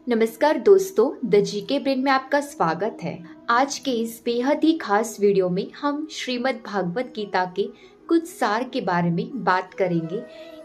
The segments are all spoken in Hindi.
नमस्कार दोस्तों, द जीके ब्रेन में आपका स्वागत है। आज के इस बेहद ही खास वीडियो में हम श्रीमद् भागवत गीता के कुछ सार के बारे में बात करेंगे।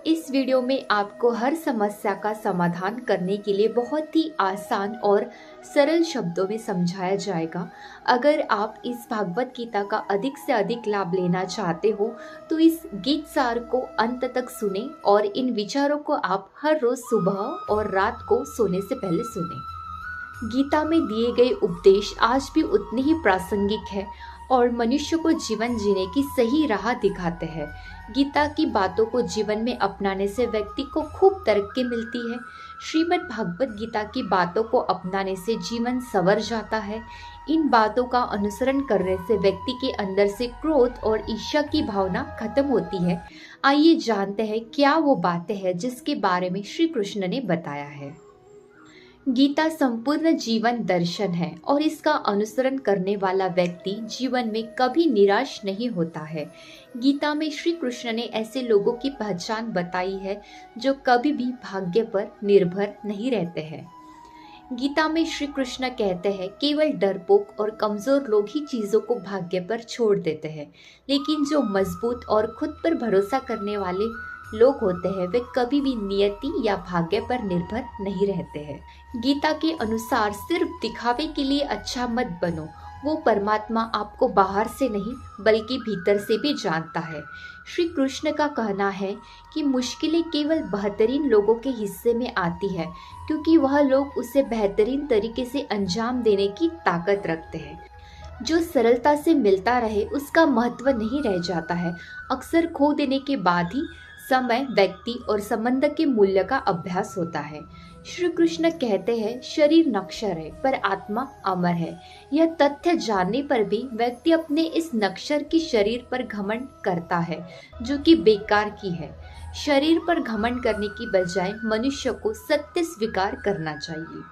इस वीडियो में आपको हर समस्या का समाधान करने के लिए बहुत ही आसान और सरल शब्दों में समझाया जाएगा। अगर आप इस भागवत गीता का अधिक से अधिक लाभ लेना चाहते हो तो इस गीत सार को अंत तक सुने और इन विचारों को आप हर रोज सुबह और रात को सोने से पहले सुने। गीता में दिए गए उपदेश आज भी उतने ही प्रासंगिक है और मनुष्य को जीवन जीने की सही राह दिखाते हैं। गीता की बातों को जीवन में अपनाने से व्यक्ति को खूब तरक्की मिलती है। श्रीमद् भागवत गीता की बातों को अपनाने से जीवन संवर जाता है। इन बातों का अनुसरण करने से व्यक्ति के अंदर से क्रोध और ईर्ष्या की भावना खत्म होती है। आइए जानते हैं क्या वो बातें हैं जिसके बारे में श्री कृष्ण ने बताया है। गीता संपूर्ण जीवन दर्शन है और इसका अनुसरण करने वाला व्यक्ति जीवन में कभी निराश नहीं होता है। गीता में श्री कृष्ण ने ऐसे लोगों की पहचान बताई है जो कभी भी भाग्य पर निर्भर नहीं रहते हैं। गीता में श्री कृष्ण कहते हैं केवल डरपोक और कमजोर लोग ही चीजों को भाग्य पर छोड़ देते हैं, लेकिन जो मजबूत और खुद पर भरोसा करने वाले लोग होते हैं वे कभी भी नियति या भाग्य पर निर्भर नहीं रहते हैं। गीता के अनुसार सिर्फ दिखावे के लिए अच्छा मत बनो। वो परमात्मा आपको बाहर से नहीं बल्कि भीतर से भी जानता है। श्री कृष्ण का कहना है कि मुश्किलें केवल बेहतरीन लोगों के हिस्से में आती है, क्योंकि वह लोग उसे बेहतरीन तरीके से अंजाम देने की ताकत रखते हैं। जो सरलता से मिलता रहे उसका महत्व नहीं रह जाता है। अक्सर खो देने के बाद ही समय, व्यक्ति और संबंध के मूल्य का अभ्यास होता है। श्री कृष्ण कहते हैं शरीर नश्वर है पर आत्मा अमर है। यह तथ्य जानने पर भी व्यक्ति अपने इस नश्वर की शरीर पर घमंड करता है जो कि बेकार की है। शरीर पर घमंड करने की बजाय मनुष्य को सत्य स्वीकार करना चाहिए।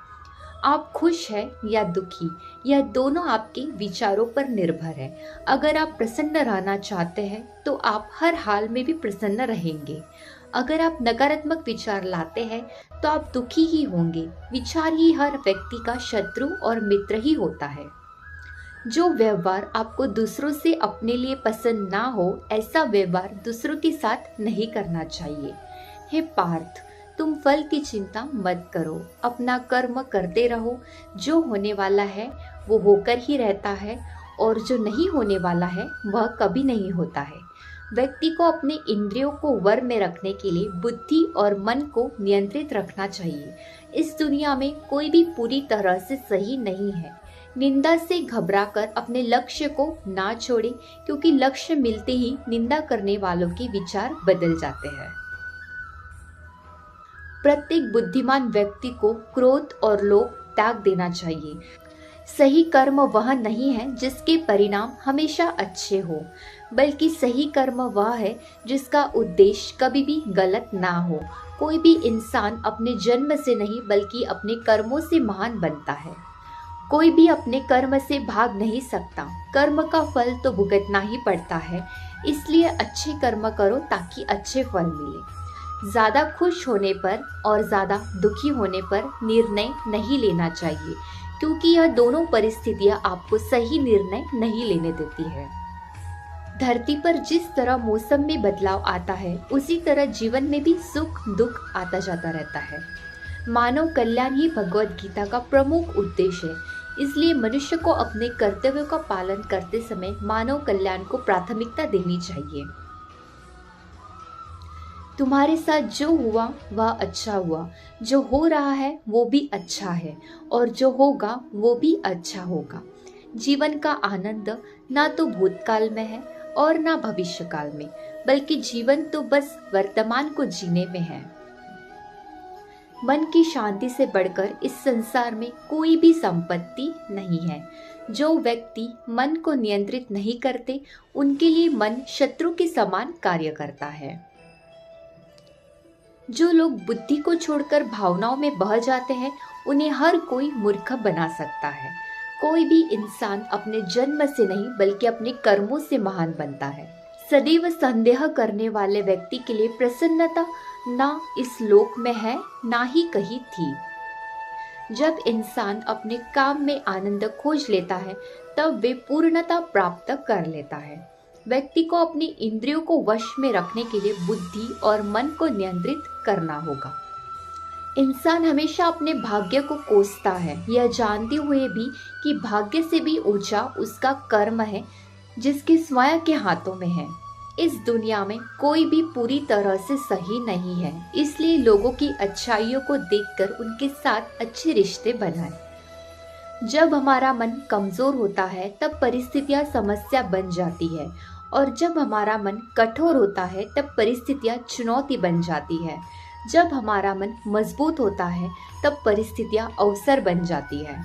आप खुश हैं या दुखी, यह दोनों आपके विचारों पर निर्भर है। अगर आप प्रसन्न रहना चाहते हैं तो आप हर हाल में भी प्रसन्न रहेंगे। अगर आप नकारात्मक विचार लाते हैं तो आप दुखी ही होंगे। विचार ही हर व्यक्ति का शत्रु और मित्र ही होता है। जो व्यवहार आपको दूसरों से अपने लिए पसंद ना हो, ऐसा व्यवहार दूसरों के साथ नहीं करना चाहिए। हे पार्थ, तुम फल की चिंता मत करो, अपना कर्म करते रहो। जो होने वाला है वो होकर ही रहता है और जो नहीं होने वाला है वह कभी नहीं होता है। व्यक्ति को अपने इंद्रियों को वश में रखने के लिए बुद्धि और मन को नियंत्रित रखना चाहिए। इस दुनिया में कोई भी पूरी तरह से सही नहीं है। निंदा से घबराकर अपने लक्ष्य को ना छोड़े, क्योंकि लक्ष्य मिलते ही निंदा करने वालों के विचार बदल जाते हैं। प्रत्येक बुद्धिमान व्यक्ति को क्रोध और लोभ त्याग देना चाहिए। सही कर्म वह नहीं है जिसके परिणाम हमेशा अच्छे हो, बल्कि सही कर्म वह है जिसका उद्देश्य कभी भी गलत ना हो। कोई भी इंसान अपने जन्म से नहीं बल्कि अपने कर्मों से महान बनता है। कोई भी अपने कर्म से भाग नहीं सकता। कर्म का फल तो भुगतना ही पड़ता है, इसलिए अच्छे कर्म करो ताकि अच्छे फल मिले। ज्यादा खुश होने पर और ज्यादा दुखी होने पर निर्णय नहीं लेना चाहिए, क्योंकि यह दोनों परिस्थितियां आपको सही निर्णय नहीं लेने देती है। धरती पर जिस तरह मौसम में बदलाव आता है उसी तरह जीवन में भी सुख दुख आता जाता रहता है। मानव कल्याण ही भगवत गीता का प्रमुख उद्देश्य है, इसलिए मनुष्य को अपने कर्तव्यों का पालन करते समय मानव कल्याण को प्राथमिकता देनी चाहिए। तुम्हारे साथ जो हुआ वह अच्छा हुआ, जो हो रहा है वो भी अच्छा है और जो होगा वो भी अच्छा होगा। जीवन का आनंद ना तो भूतकाल में है और ना भविष्य काल में, बल्कि जीवन तो बस वर्तमान को जीने में है। मन की शांति से बढ़कर इस संसार में कोई भी संपत्ति नहीं है। जो व्यक्ति मन को नियंत्रित नहीं करते उनके लिए मन शत्रु के समान कार्य करता है। जो लोग बुद्धि को छोड़कर भावनाओं में बह जाते हैं उन्हें हर कोई मूर्ख बना सकता है। कोई भी इंसान अपने जन्म से नहीं बल्कि अपने कर्मों से महान बनता है। सदैव संदेह करने वाले व्यक्ति के लिए प्रसन्नता ना इस लोक में है ना ही कहीं थी। जब इंसान अपने काम में आनंद खोज लेता है तब वे पूर्णता प्राप्त कर लेता है। व्यक्ति को अपनी इंद्रियों को वश में रखने के लिए बुद्धि और मन को नियंत्रित करना होगा। इंसान हमेशा अपने भाग्य को कोसता है, यह जानते हुए भी कि भाग्य से भी ऊंचा उसका कर्म है जिसके स्वयं के हाथों में है। इस दुनिया में कोई भी पूरी तरह से सही नहीं है, इसलिए लोगों की अच्छाइयों को देखकर उनके साथ अच्छे रिश्ते बनाएं। जब हमारा मन कमजोर होता है तब परिस्थितियां समस्या बन जाती है, और जब हमारा मन कठोर होता है तब परिस्थितियां चुनौती बन जाती है। जब हमारा मन मजबूत होता है तब परिस्थितियां अवसर बन जाती है।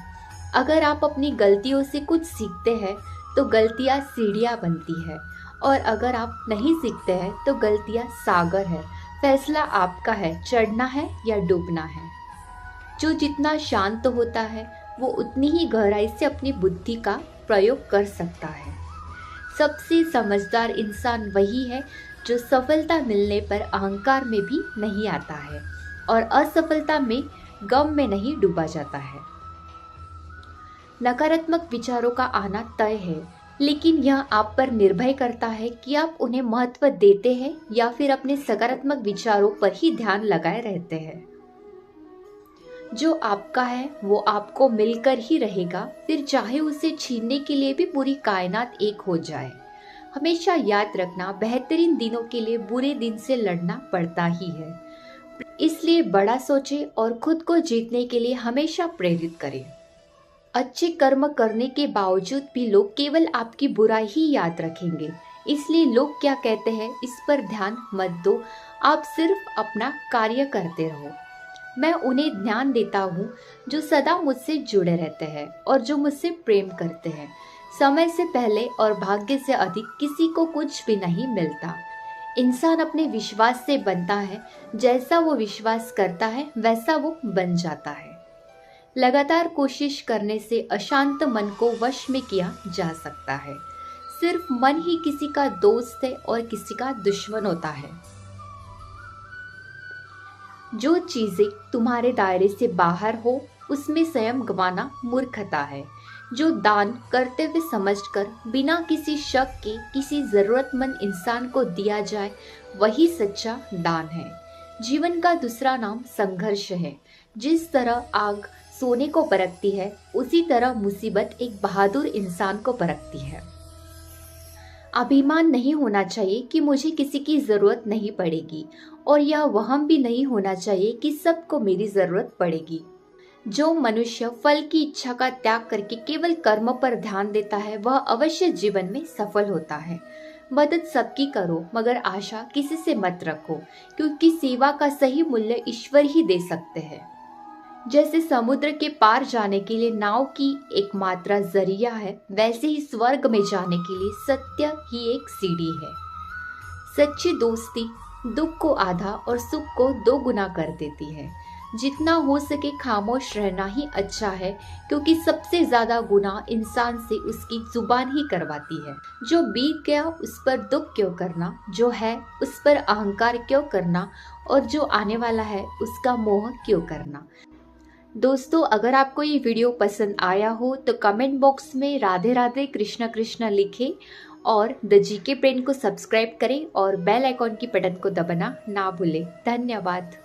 अगर आप अपनी गलतियों से कुछ सीखते हैं तो गलतियां सीढ़ियां बनती है, और अगर आप नहीं सीखते हैं तो गलतियां सागर है। फैसला आपका है, चढ़ना है या डूबना है। जो जितना शांत होता है वो उतनी ही गहराई से अपनी बुद्धि का प्रयोग कर सकता है। सबसे समझदार इंसान वही है जो सफलता मिलने पर अहंकार में भी नहीं आता है और असफलता में गम में नहीं डूबा जाता है। नकारात्मक विचारों का आना तय है, लेकिन यह आप पर निर्भर करता है कि आप उन्हें महत्व देते हैं या फिर अपने सकारात्मक विचारों पर ही ध्यान लगाए रहते हैं। जो आपका है वो आपको मिलकर ही रहेगा, फिर चाहे उसे छीनने के लिए भी पूरी कायनात एक हो जाए। हमेशा याद रखना, बेहतरीन दिनों के लिए बुरे दिन से लड़ना पड़ता ही है। इसलिए बड़ा सोचें और खुद को जीतने के लिए हमेशा प्रेरित करें। अच्छे कर्म करने के बावजूद भी लोग केवल आपकी बुराई ही याद रखेंगे, इसलिए लोग क्या कहते हैं इस पर ध्यान मत दो। आप सिर्फ अपना कार्य करते रहो। मैं उन्हें ध्यान देता हूँ जो सदा मुझसे जुड़े रहते हैं और जो मुझसे प्रेम करते हैं। समय से पहले और भाग्य से अधिक किसी को कुछ भी नहीं मिलता। इंसान अपने विश्वास से बनता है, जैसा वो विश्वास करता है वैसा वो बन जाता है। लगातार कोशिश करने से अशांत मन को वश में किया जा सकता है। सिर्फ मन ही किसी का दोस्त है और किसी का दुश्मन होता है। जो चीजें तुम्हारे दायरे से बाहर हो उसमें संयम गंवाना मूर्खता है। जो दान कर्तव्य समझकर बिना किसी शक के किसी जरूरतमंद इंसान को दिया जाए वही सच्चा दान है। जीवन का दूसरा नाम संघर्ष है। जिस तरह आग सोने को परखती है उसी तरह मुसीबत एक बहादुर इंसान को परखती है। अभिमान नहीं होना चाहिए कि मुझे किसी की जरूरत नहीं पड़ेगी, और यह वहम भी नहीं होना चाहिए कि सबको मेरी जरूरत पड़ेगी। जो मनुष्य फल की इच्छा का त्याग करके केवल कर्म पर ध्यान देता है वह अवश्य जीवन में सफल होता है। मदद सबकी करो मगर आशा किसी से मत रखो, क्योंकि सेवा का सही मूल्य ईश्वर ही दे सकते हैं। जैसे समुद्र के पार जाने के लिए नाव की एकमात्र जरिया है, वैसे ही स्वर्ग में जाने के लिए सत्य ही एक सीढ़ी है। सच्ची दोस्ती दुख को आधा और सुख को 2 गुना कर देती है। जितना हो सके खामोश रहना ही अच्छा है, क्योंकि सबसे ज्यादा गुनाह इंसान से उसकी जुबान ही करवाती है। जो बीत गया उस पर दुख क्यों करना, जो है उस पर अहंकार क्यों करना, और जो आने वाला है उसका मोह क्यों करना। दोस्तों, अगर आपको ये वीडियो पसंद आया हो तो कमेंट बॉक्स में राधे राधे कृष्ण कृष्ण लिखें और द जीके ब्रेन को सब्सक्राइब करें और बेल आइकॉन की बटन को दबाना ना भूलें। धन्यवाद।